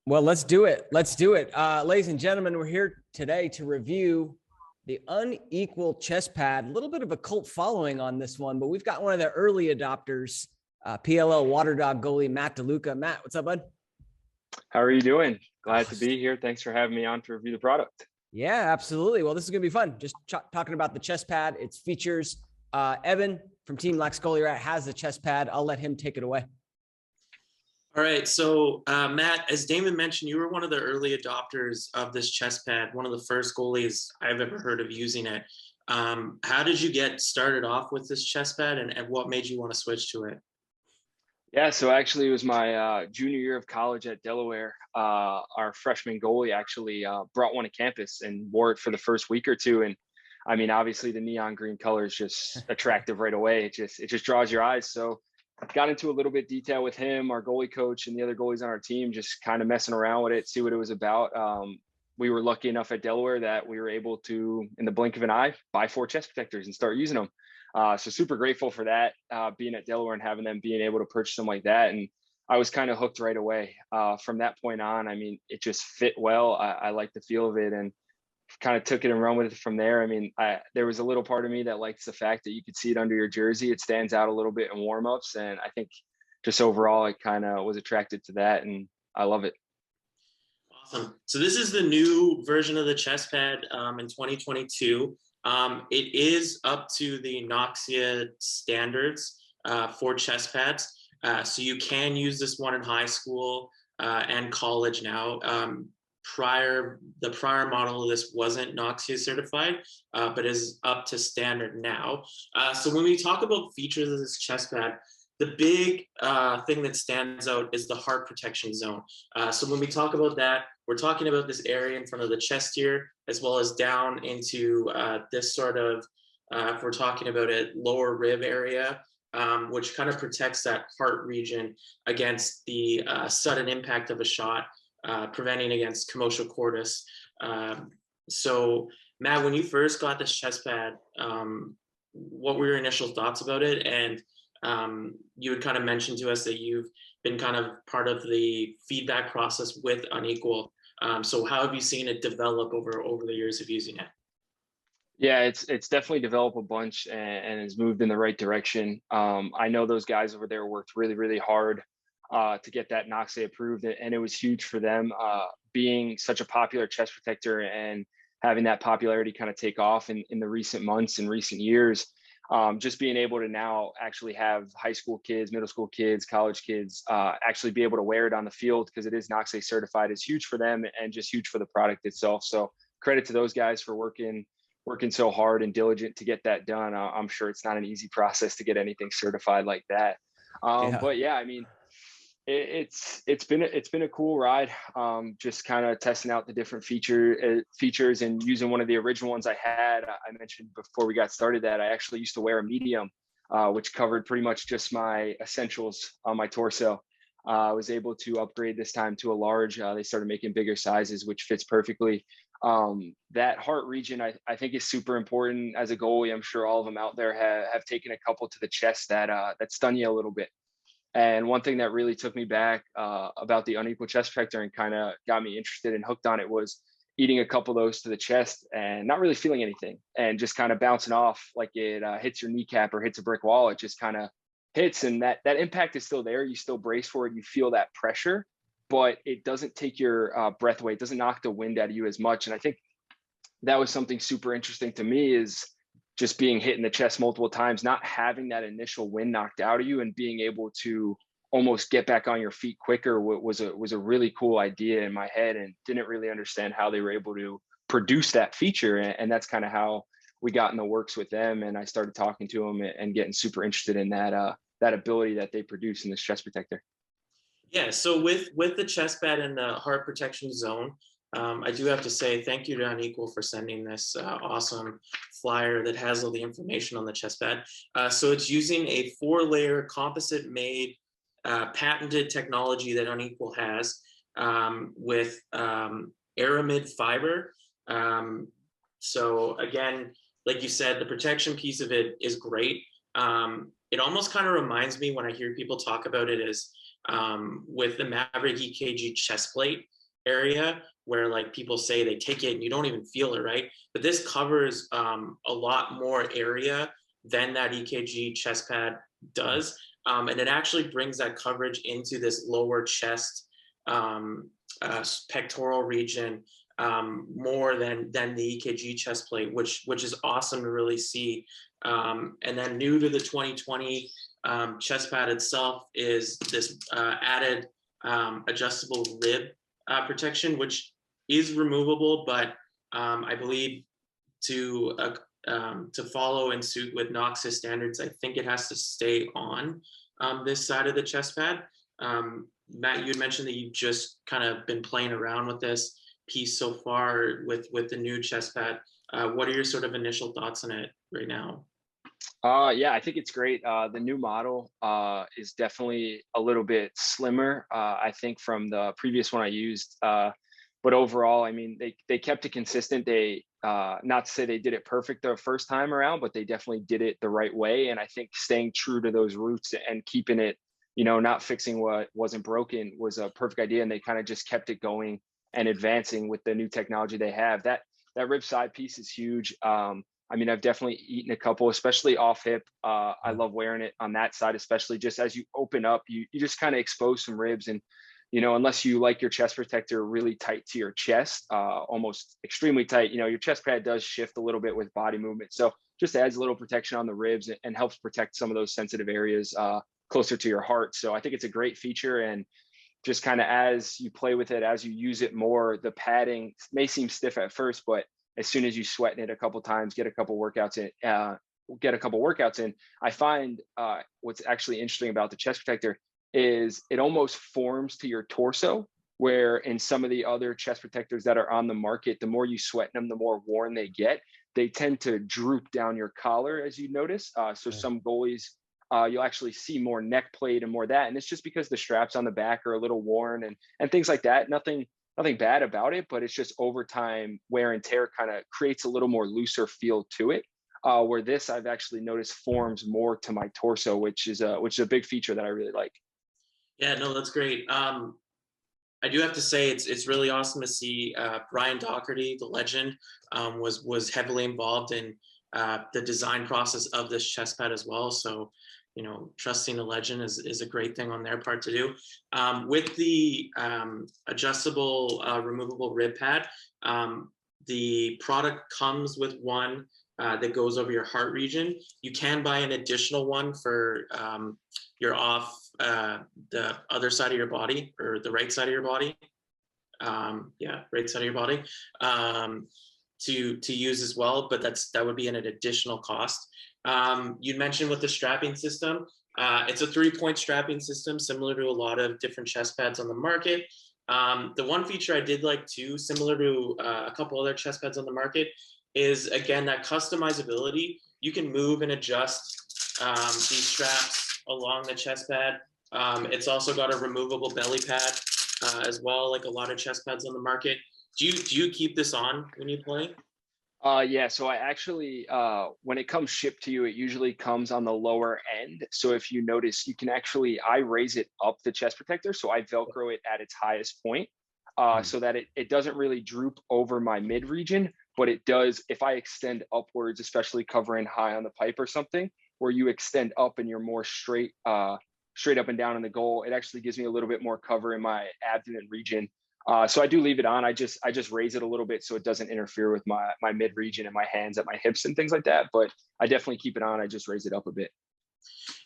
Well, let's do it. Let's do it. Ladies and gentlemen, we're here today to review the Unequal Chest Pad. A little bit of a cult following on this one, but we've got one of the early adopters, PLL Water Dog goalie, Matt Deluca. Matt, what's up, bud? How are you doing? Glad to be here. Thanks for having me on to review the product. Yeah, absolutely. Well, this is going to be fun. Just talking about the chest pad, its features. Evan from Team Goalie has the chest pad. I'll let him take it away. All right, so Matt, as Damon mentioned, you were one of the early adopters of this chest pad, one of the first goalies I've ever heard of using it. How did you get started off with this chest pad, and what made you want to switch to it? Yeah, so actually it was my junior year of college at Delaware. Our freshman goalie actually brought one to campus and wore it for the first week or two. And I mean, obviously the neon green color is just attractive right away. It just draws your eyes. So got into a little bit detail with him, our goalie coach, and the other goalies on our team, just kind of messing around with it, see what it was about. We were lucky enough at Delaware that we were able to, in the blink of an eye, buy 4 chest protectors and start using them. So super grateful for that, being at Delaware and having them being able to purchase them like that. And I was kind of hooked right away. From that point on, I mean, it just fit well. I liked the feel of it and kind of took it and run with it from there. I mean, there was a little part of me that likes the fact that you could see it under your jersey. It stands out a little bit in warmups. And I think just overall, I kind of was attracted to that and I love it. Awesome. So this is the new version of the chest pad in 2022. It is up to the NOCSAE standards for chest pads. So you can use this one in high school and college now. The prior model of this wasn't NOCSAE certified, but is up to standard now. So when we talk about features of this chest pad, the big thing that stands out is the heart protection zone. So when we talk about that, we're talking about this area in front of the chest here, as well as down into this sort of, if we're talking about it, lower rib area, which kind of protects that heart region against the sudden impact of a shot, preventing against commotio cordis. So Matt, when you first got this chest pad, what were your initial thoughts about it? And you had kind of mentioned to us that you've been kind of part of the feedback process with Unequal. So how have you seen it develop over the years of using it? Yeah, it's definitely developed a bunch and has moved in the right direction. I know those guys over there worked really, really hard to get that NOCSAE approved, and it was huge for them. Being such a popular chest protector and having that popularity kind of take off in the recent months and recent years. Just being able to now actually have high school kids, middle school kids, college kids actually be able to wear it on the field because it is NOCSAE certified is huge for them and just huge for the product itself. So credit to those guys for working so hard and diligent to get that done. I'm sure it's not an easy process to get anything certified like that. But yeah, I mean, it's been a cool ride. Just kind of testing out the different features and using one of the original ones I had. I mentioned before we got started that I actually used to wear a medium, which covered pretty much just my essentials on my torso. I was able to upgrade this time to a large. They started making bigger sizes, which fits perfectly. That heart region, I think, is super important as a goalie. I'm sure all of them out there have taken a couple to the chest that stun you a little bit. And one thing that really took me back about the Unequal Chest Protector and kind of got me interested and hooked on it was eating a couple of those to the chest and not really feeling anything and just kind of bouncing off like it hits your kneecap or hits a brick wall. It just kind of hits, and that impact is still there. You still brace for it. You feel that pressure, but it doesn't take your breath away. It doesn't knock the wind out of you as much. And I think that was something super interesting to me, is just being hit in the chest multiple times, not having that initial wind knocked out of you and being able to almost get back on your feet quicker was a really cool idea in my head, and didn't really understand how they were able to produce that feature. And that's kind of how we got in the works with them. And I started talking to them and getting super interested in that ability that they produce in this chest protector. Yeah, so with the chest pad and the heart protection zone, I do have to say thank you to Unequal for sending this awesome flyer that has all the information on the chest pad. So it's using a 4-layer composite made patented technology that Unequal has with aramid fiber. So again, like you said, the protection piece of it is great. It almost kind of reminds me when I hear people talk about it as with the Maverick EKG chest plate. area where like people say they take it and you don't even feel it, right? But this covers a lot more area than that EKG chest pad does. And it actually brings that coverage into this lower chest pectoral region more than the EKG chest plate, which is awesome to really see. And then new to the 2020 chest pad itself is this added adjustable rib protection, which is removable, but I believe to follow in suit with NOCSAE standards, I think it has to stay on this side of the chest pad. Matt, you had mentioned that you've just kind of been playing around with this piece so far with the new chest pad. What are your sort of initial thoughts on it right now? Yeah, I think it's great. The new model is definitely a little bit slimmer, I think, from the previous one I used. But overall, I mean, they kept it consistent. They not to say they did it perfect the first time around, but they definitely did it the right way. And I think staying true to those roots and keeping it, not fixing what wasn't broken was a perfect idea. And they kind of just kept it going and advancing with the new technology they have. That rib side piece is huge. I mean, I've definitely eaten a couple, especially off hip. I love wearing it on that side, especially just as you open up, you just kind of expose some ribs. And, unless you like your chest protector really tight to your chest, almost extremely tight, your chest pad does shift a little bit with body movement. So just adds a little protection on the ribs and helps protect some of those sensitive areas closer to your heart. So I think it's a great feature. And just kind of as you play with it, as you use it more, the padding may seem stiff at first, but as soon as you sweat in it a couple times, get a couple workouts in, I find what's actually interesting about the chest protector is it almost forms to your torso, where in some of the other chest protectors that are on the market, the more you sweat in them, the more worn they get. They tend to droop down your collar, as you notice. So some goalies, you'll actually see more neck plate and more of that. And it's just because the straps on the back are a little worn and things like that. Nothing bad about it, but it's just over time wear and tear kind of creates a little more looser feel to it. Where this I've actually noticed forms more to my torso, which is a big feature that I really like. Yeah, no, that's great. I do have to say it's really awesome to see Brian Doherty, the legend, was heavily involved in the design process of this chest pad as well. So, trusting a legend is a great thing on their part to do. With the adjustable removable rib pad, the product comes with one that goes over your heart region. You can buy an additional one for your off the other side of your body, or the right side of your body. Right side of your body to use as well, but that would be an additional cost. You mentioned with the strapping system, it's a 3-point strapping system, similar to a lot of different chest pads on the market. The one feature I did like too, similar to a couple other chest pads on the market, is again that customizability. You can move and adjust these straps along the chest pad. It's also got a removable belly pad as well, like a lot of chest pads on the market. Do you keep this on when you play? Yeah, so I actually, when it comes shipped to you, it usually comes on the lower end. So if you notice, I raise it up the chest protector. So I Velcro it at its highest point so that it doesn't really droop over my mid region, but it does, if I extend upwards, especially covering high on the pipe or something, where you extend up and you're more straight up and down in the goal, it actually gives me a little bit more cover in my abdomen region. So I do leave it on. I just raise it a little bit so it doesn't interfere with my mid region and my hands at my hips and things like that. But I definitely keep it on. I just raise it up a bit.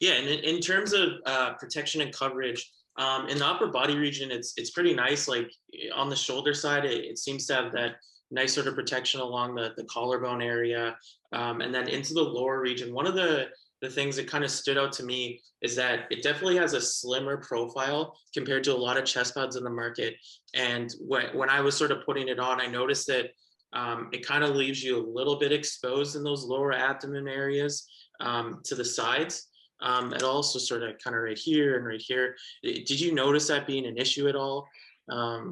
Yeah, and in terms of protection and coverage, in the upper body region, it's pretty nice. Like on the shoulder side, it seems to have that nice sort of protection along the collarbone area, and then into the lower region. One of the things that kind of stood out to me is that it definitely has a slimmer profile compared to a lot of chest pads in the market. And when I was sort of putting it on, I noticed that it kind of leaves you a little bit exposed in those lower abdomen areas to the sides. And also sort of kind of right here and right here. Did you notice that being an issue at all? A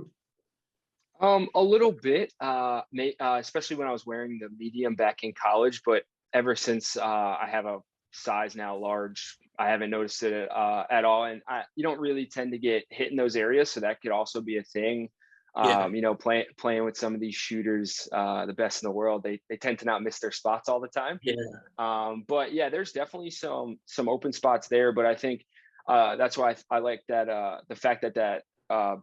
little bit, especially when I was wearing the medium back in college, but ever since I have a size now large, I haven't noticed it at all. And you don't really tend to get hit in those areas. So that could also be a thing. Yeah. You know, playing with some of these shooters, the best in the world, they tend to not miss their spots all the time. Yeah. But yeah, there's definitely some open spots there. But I think that's why I like that the fact that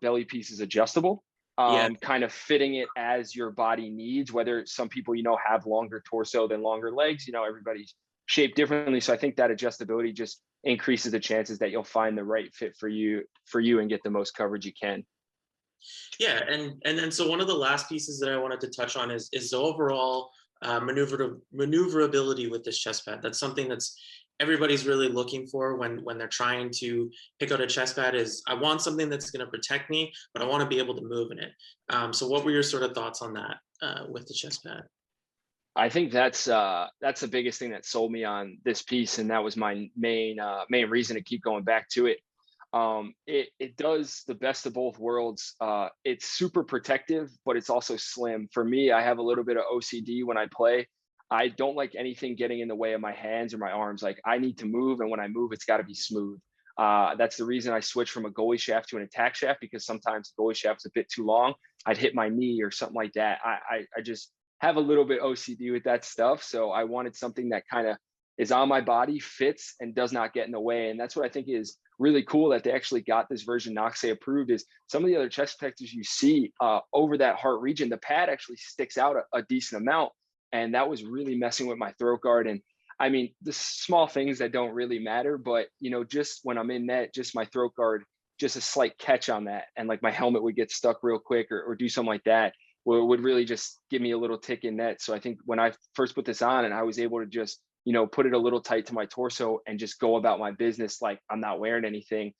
belly piece is adjustable, Yeah. kind of fitting it as your body needs. Whether some people, you know, have longer torso than longer legs, you know, everybody's shaped differently. So I think that adjustability just increases the chances that you'll find the right fit for you and get the most coverage you can. Yeah, and then so one of the last pieces that I wanted to touch on is the overall maneuverability with this chest pad. That's something that's everybody's really looking for when they're trying to pick out a chest pad. Is I want something that's going to protect me, but I want to be able to move in it. So what were your sort of thoughts on that with the chest pad? I think that's the biggest thing that sold me on this piece, and that was my main reason to keep going back to it. It does the best of both worlds. It's super protective, but it's also slim. For me, I have a little bit of OCD when I play. I don't like anything getting in the way of my hands or my arms. Like, I need to move, and when I move, it's got to be smooth. That's the reason I switched from a goalie shaft to an attack shaft, because sometimes the goalie shaft's a bit too long. I'd hit my knee or something like that. I just have a little bit OCD with that stuff. So I wanted something that kind of is on my body, fits, and does not get in the way. And that's what I think is really cool, that they actually got this version NOCSAE approved. Is some of the other chest protectors you see over that heart region, the pad actually sticks out a decent amount. And that was really messing with my throat guard. And I mean, the small things that don't really matter, but you know, just when I'm in net, just my throat guard, just a slight catch on that, and like my helmet would get stuck real quick or do something like that, would really just give me a little tick in net. So I think when I first put this on and I was able to just, you know, put it a little tight to my torso and just go about my business like I'm not wearing anything,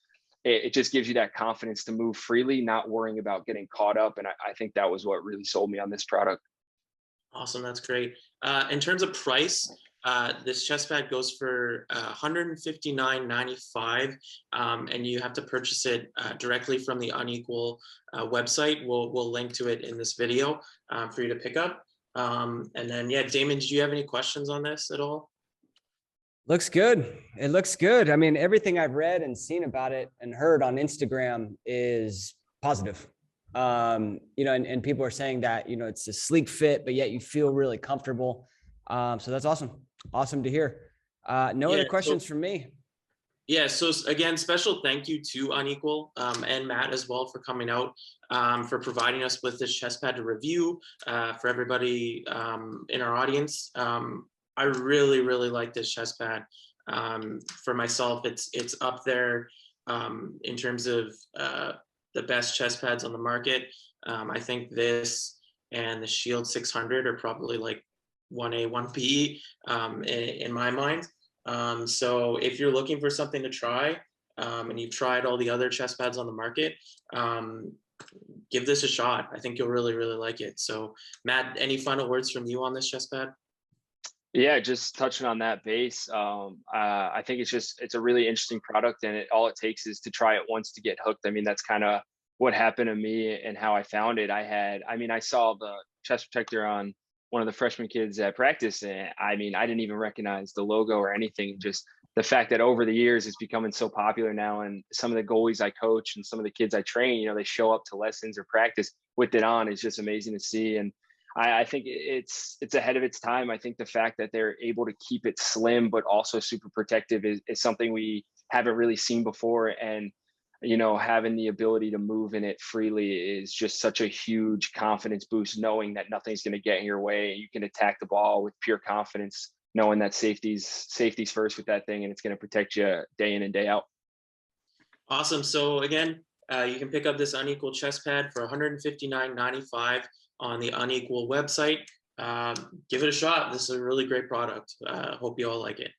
it just gives you that confidence to move freely, not worrying about getting caught up. And I think that was what really sold me on this product. Awesome, that's great. In terms of price, this chest pad goes for $159.95, and you have to purchase it directly from the Unequal website. We'll link to it in this video for you to pick up. And then, yeah, Damon, do you have any questions on this at all? Looks good. It looks good. I mean, everything I've read and seen about it and heard on Instagram is positive. You know, and people are saying that, you know, it's a sleek fit, but yet you feel really comfortable. So that's awesome. Awesome to hear. No other questions from me. Yeah, so again, special thank you to Unequal and Matt as well for coming out, for providing us with this chest pad to review for everybody in our audience. I really, really like this chest pad. For myself, it's up there in terms of the best chest pads on the market. I think this and the Shield 600 are probably like 1A, 1B in my mind. So if you're looking for something to try and you've tried all the other chest pads on the market, give this a shot. I think you'll really, really like it. So Matt, any final words from you on this chest pad? Yeah, just touching on that base. I think it's a really interesting product, and all it takes is to try it once to get hooked. I mean, that's kind of what happened to me and how I found it. I saw the chest protector on one of the freshman kids at practice, and I mean, I didn't even recognize the logo or anything. Just the fact that over the years it's becoming so popular now, and some of the goalies I coach and some of the kids I train, you know, they show up to lessons or practice with it on. It's just amazing to see. And I think it's ahead of its time. I think the fact that they're able to keep it slim but also super protective is something we haven't really seen before. And you know, having the ability to move in it freely is just such a huge confidence boost, knowing that nothing's going to get in your way. You can attack the ball with pure confidence, knowing that safety's first with that thing, and it's going to protect you day in and day out. Awesome. So again, you can pick up this Unequal chest pad for $159.95 on the Unequal website. Give it a shot. This is a really great product. Hope you all like it.